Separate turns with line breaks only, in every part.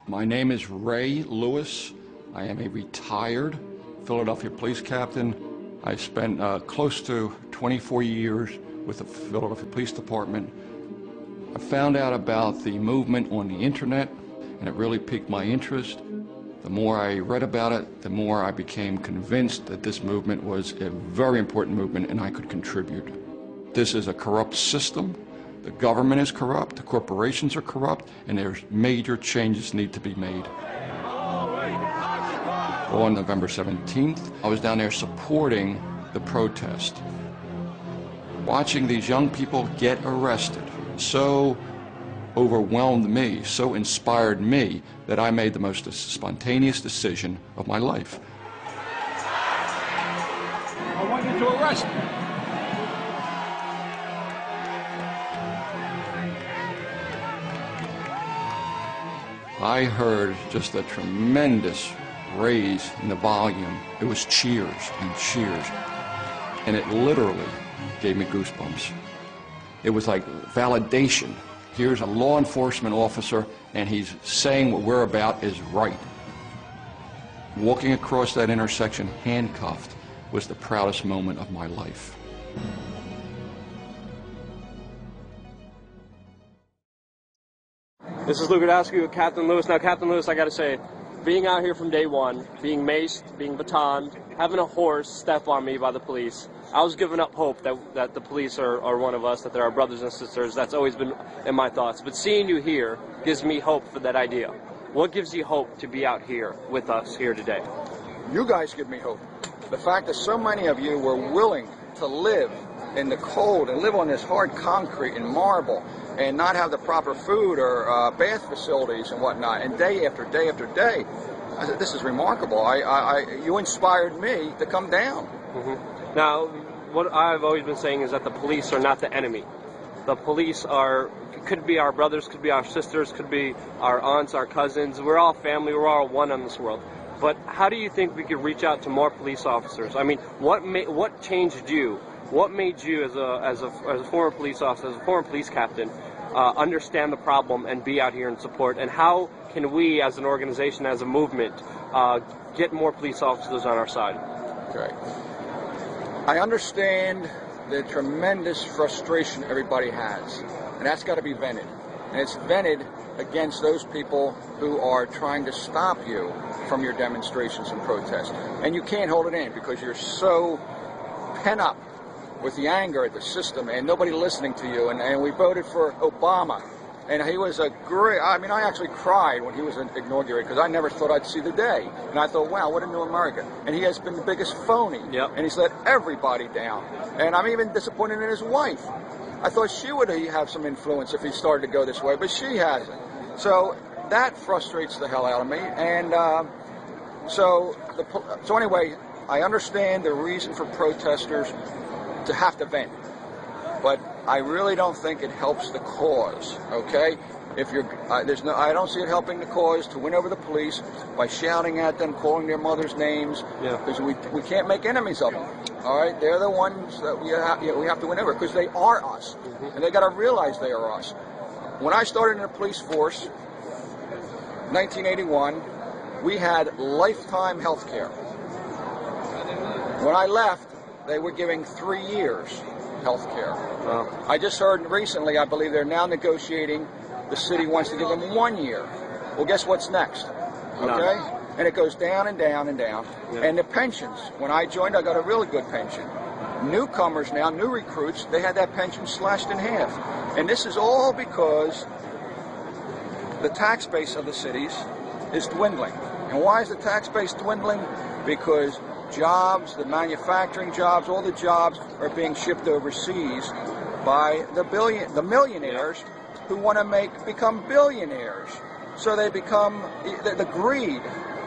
My name is Ray Lewis. I am a retired Philadelphia police captain. I spent close to 24 years with the Philadelphia Police Department. I found out about the movement on the internet, and it really piqued my interest. The more I read about it, the more I became convinced that this movement was a very important movement and I could contribute. This is a corrupt system. The government is corrupt, the corporations are corrupt, and there's major changes need to be made. On November 17th, I was down there supporting the protest. Watching these young people get arrested so overwhelmed me, so inspired me, that I made the most spontaneous decision of my life.
I want you to arrest me.
I heard just a tremendous raise in the volume. It was cheers and cheers, and it literally gave me goosebumps. It was like validation. Here's a law enforcement officer, and he's saying what we're about is right. Walking across that intersection handcuffed was the proudest moment of my life.
This is Luke Radowski with Captain Lewis. Now, Captain Lewis, I got to say, being out here from day one, being maced, being batoned, having a horse step on me by the police, I was giving up hope that the police are one of us, that they're our brothers and sisters. That's always been in my thoughts. But seeing you here gives me hope for that idea. What gives you hope to be out here with us here today?
You guys give me hope. The fact that so many of you were willing to live in the cold and live on this hard concrete and marble and not have the proper food or bath facilities and whatnot, and day after day after day. I said, this is remarkable. You inspired me to come down.
Mm-hmm. Now, what I've always been saying is that the police are not the enemy. The police could be our brothers, could be our sisters, could be our aunts, our cousins. We're all family. We're all one in this world. But how do you think we could reach out to more police officers? I mean, what changed you? What made you, as a former police officer, as a former police captain, understand the problem and be out here in support? And how can we, as an organization, as a movement, get more police officers on our side?
Okay. I understand the tremendous frustration everybody has, and that's got to be vented. And it's vented against those people who are trying to stop you from your demonstrations and protests. And you can't hold it in because you're so pent up with the anger at the system and nobody listening to you. And we voted for Obama. And he was a great, I mean, I actually cried when he was inaugurated because I never thought I'd see the day. And I thought, wow, what a new America. And he has been the biggest phony.
Yep.
And he's let everybody down. And I'm even disappointed in his wife. I thought she would have some influence if he started to go this way, but she hasn't. So that frustrates the hell out of me. And so anyway, I understand the reason for protesters to have to vent, but I really don't think it helps the cause. Okay, if you're I don't see it helping the cause to win over the police by shouting at them, calling their mothers names, because we can't make enemies of them. All right, they're the ones that we have to win over because they are us, and they got to realize they are us. When I started in the police force, 1981, we had lifetime health care. When I left, they were giving 3 years health care.
Wow.
I just heard recently, I believe they're now negotiating, the city wants to give them 1 year. Well, guess what's next? Okay?
No.
And it goes down and down and down.
Yeah.
And the pensions, when I joined, I got a really good pension. Newcomers now, new recruits, they had that pension slashed in half. And this is all because the tax base of the cities is dwindling. And why is the tax base dwindling? Because jobs, the manufacturing jobs, all the jobs are being shipped overseas by the millionaires who want to become billionaires. So they become, the greed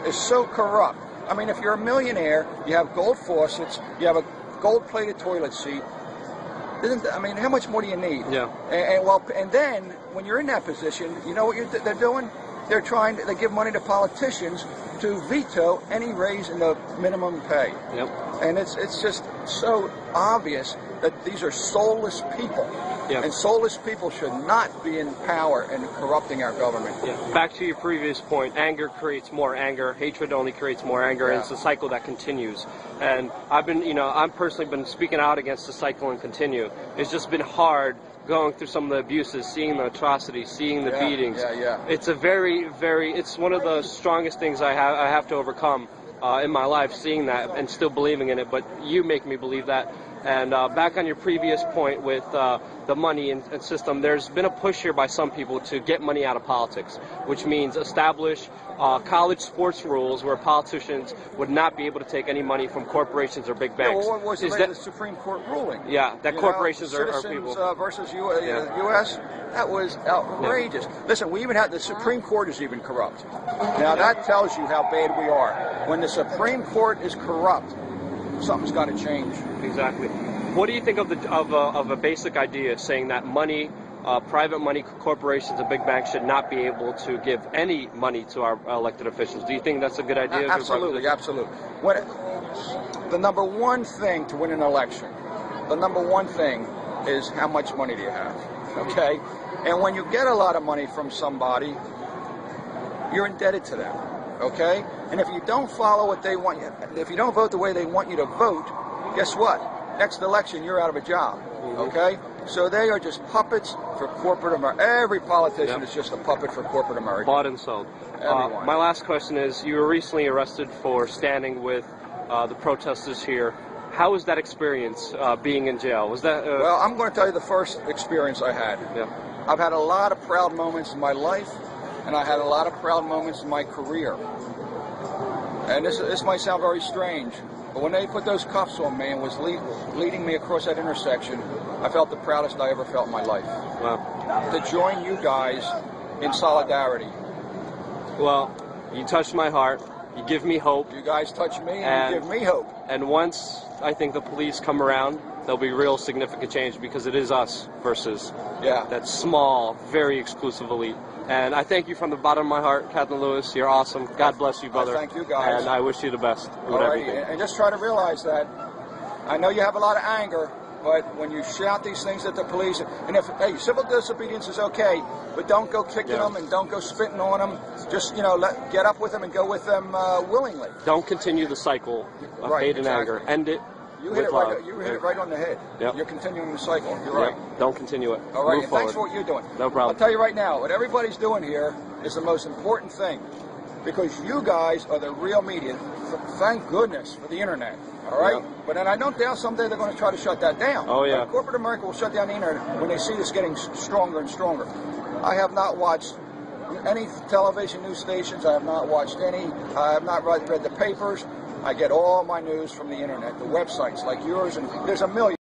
is so corrupt. I mean, if you're a millionaire, you have gold faucets, you have a gold-plated toilet seat. I mean, how much more do you need?
Yeah.
And then when you're in that position, you know what they're doing? They give money to politicians to veto any raise in the minimum pay.
Yep.
And it's just so obvious that these are soulless people.
Yeah.
And soulless people should not be in power and corrupting our government.
Yeah. Back to your previous point, anger creates more anger, hatred only creates more anger, and it's a cycle that continues. And I've personally been speaking out against the cycle and continue. It's just been hard going through some of the abuses, seeing the atrocities, seeing the beatings. It's it's one of the strongest things I have to overcome in my life, seeing that and still believing in it. But you make me believe that. And back on your previous point with the money and system, there's been a push here by some people to get money out of politics, which means establish college sports rules where politicians would not be able to take any money from corporations or big banks.
Well, what was the Supreme Court ruling?
Yeah, that corporations are people.
Versus U.S., that was outrageous. Listen, we even had the Supreme Court is even corrupt. Now that tells you how bad we are. When the Supreme Court is corrupt, something's got to change.
Exactly. What do you think of a basic idea saying that money, private money, corporations and big banks should not be able to give any money to our elected officials? Do you think that's a good idea?
Absolutely, absolutely. The number one thing to win an election, the number one thing is how much money do you have, okay? And when you get a lot of money from somebody, you're indebted to them. Okay? And if you don't follow what they want you, if you don't vote the way they want you to vote, guess what? Next election, you're out of a job. Okay? So they are just puppets for corporate America. Every politician is just a puppet for corporate America.
Bought and sold. My last question is, you were recently arrested for standing with the protesters here. How was that experience being in jail? Was that?
Well, I'm going to tell you the first experience I had.
Yeah.
I've had a lot of proud moments in my life, and I had a lot of proud moments in my career. And this might sound very strange, but when they put those cuffs on me and was leading me across that intersection, I felt the proudest I ever felt in my life.
Wow.
To join you guys in solidarity.
Well, you touched my heart. You give me hope.
You guys touch me and you give me hope.
And once I think the police come around, there'll be real significant change because it is us versus that small, very exclusive elite. And I thank you from the bottom of my heart, Captain Lewis. You're awesome. God bless you, brother.
Thank you, guys.
And I wish you the best.
All right. And just try to realize that I know you have a lot of anger, but when you shout these things at the police, and hey, civil disobedience is okay, but don't go kicking them and don't go spitting on them. Just, get up with them and go with them willingly.
Don't continue the cycle of hate and anger. End it.
You hit it right on the head. Yep. You're continuing the cycle. You're right.
Don't continue it.
All right.
Move forward.
Thanks for what you're doing.
No problem.
I'll tell you right now, what everybody's doing here is the most important thing, because you guys are the real media. Thank goodness for the internet. All right.
Yep.
But then I don't doubt someday they're going to try to shut that down.
Oh yeah.
Corporate America will shut down the internet when they see this getting stronger and stronger. I have not watched any television news stations. I have not watched any. I have not read the papers. I get all my news from the internet, the websites like yours, and there's a million.